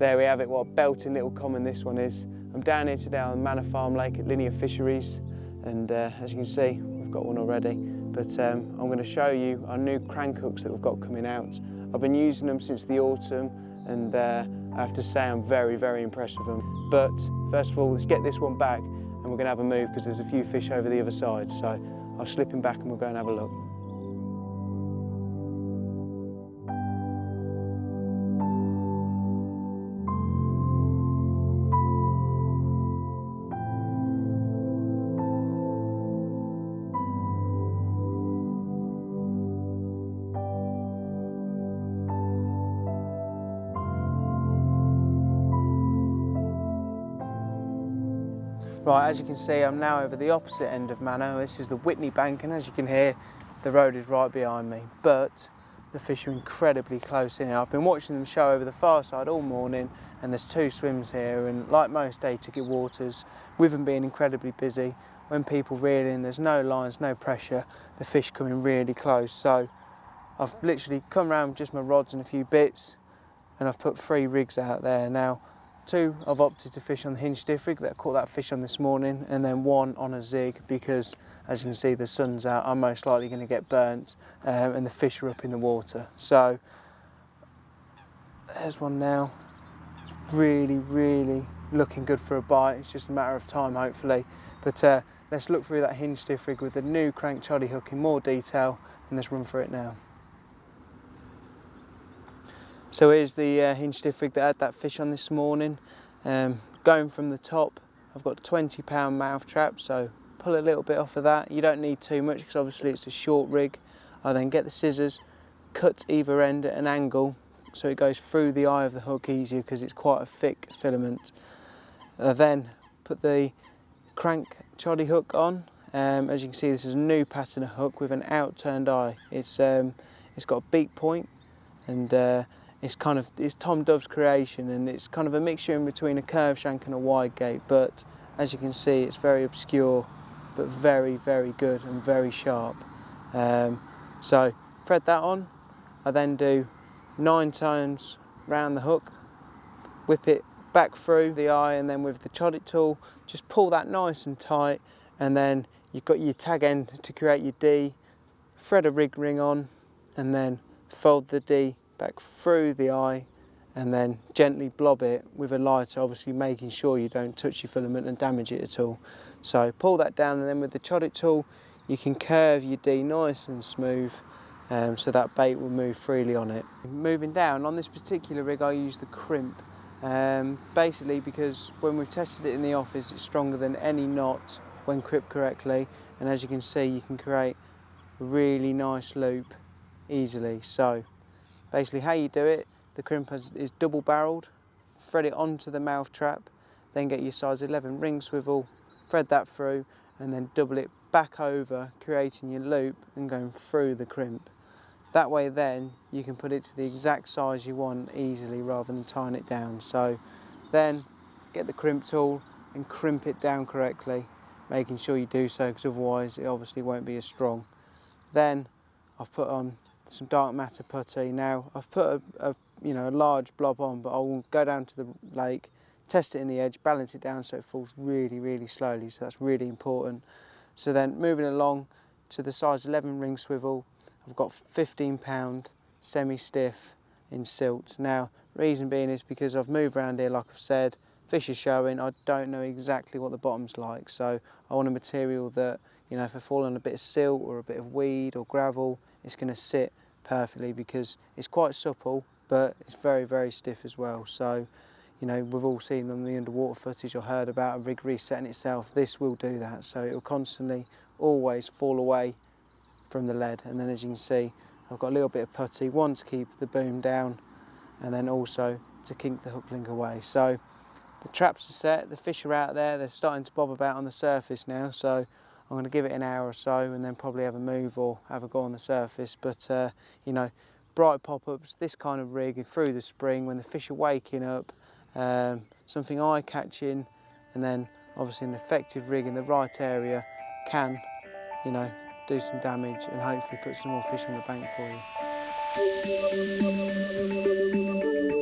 There we have it, what a belting little common this one is. I'm down here today on Manor Farm Lake at Linear Fisheries, and as you can see, we've got one already. But I'm going to show you our new crank hooks that we've got coming out. I've been using them since the autumn, and I have to say I'm very, very impressed with them. But first of all, let's get this one back, and we're going to have a move because there's a few fish over the other side. So I'll slip him back and we'll go and have a look. Right, as you can see, I'm now over the opposite end of Manor. This is the Whitney Bank, and as you can hear, the road is right behind me. But the fish are incredibly close in here. I've been watching them show over the far side all morning, and there's 2 swims here. And like most day ticket waters, with them being incredibly busy, when people reel in, there's no lines, no pressure, the fish coming really close. So I've literally come around with just my rods and a few bits, and I've put 3 rigs out there now. 2 I've opted to fish on the hinge stiff rig that I caught that fish on this morning, and then 1 on a zig because, as you can see, the sun's out, I'm most likely going to get burnt and the fish are up in the water. So there's one now. It's really, really looking good for a bite. It's just a matter of time, hopefully. But let's look through that hinge stiff rig with the new Krank choddy hook in more detail, and let's run through it now. So here's the hinge stiff rig that had that fish on this morning. Going from the top, I've got a 20-pound mouth trap, so pull a little bit off of that. You don't need too much because obviously it's a short rig. I then get the scissors, cut either end at an angle so it goes through the eye of the hook easier because it's quite a thick filament. I then put the Krank choddy hook on. As you can see, this is a new pattern of hook with an outturned eye. It's got a beak point, and it's Tom Dove's creation, and it's kind of a mixture in between a curved shank and a wide gate, but as you can see, it's very obscure, but very, very good and very sharp. So thread that on. I then do 9 times round the hook, whip it back through the eye, and then with the choddy tool, just pull that nice and tight, and then you've got your tag end to create your D, thread a rig ring on, and then fold the D back through the eye, and then gently blob it with a lighter, obviously making sure you don't touch your filament and damage it at all. So pull that down, and then with the choddy tool you can curve your D nice and smooth, so that bait will move freely on it. Moving down, on this particular rig I use the crimp, basically because when we've tested it in the office it's stronger than any knot when crimped correctly, and as you can see you can create a really nice loop easily. So basically how you do it, the crimp is double barreled, thread it onto the mouth trap, then get your size 11 ring swivel, thread that through, and then double it back over, creating your loop and going through the crimp. That way then you can put it to the exact size you want easily rather than tying it down. So then get the crimp tool and crimp it down correctly, making sure you do so because otherwise it obviously won't be as strong. Then I've put on some dark matter putty. Now I've put a large blob on, but I will go down to the lake, test it in the edge, balance it down so it falls really, really slowly, so that's really important. So then moving along to the size 11 ring swivel, I've got 15-pound semi-stiff in silt. Now reason being is because I've moved around here, like I've said, fish are showing, I don't know exactly what the bottom's like, so I want a material that, if I fall on a bit of silt or a bit of weed or gravel, it's going to sit perfectly because it's quite supple, but it's very, very stiff as well. So, we've all seen on the underwater footage or heard about a rig resetting itself. This will do that, so it will constantly, always fall away from the lead. And then as you can see, I've got a little bit of putty, one to keep the boom down, and then also to kink the hook link away. So the traps are set, the fish are out there, they're starting to bob about on the surface now, so I'm going to give it an hour or so and then probably have a move or have a go on the surface. But bright pop-ups, this kind of rig through the spring when the fish are waking up, something eye-catching, and then obviously an effective rig in the right area can, do some damage and hopefully put some more fish on the bank for you.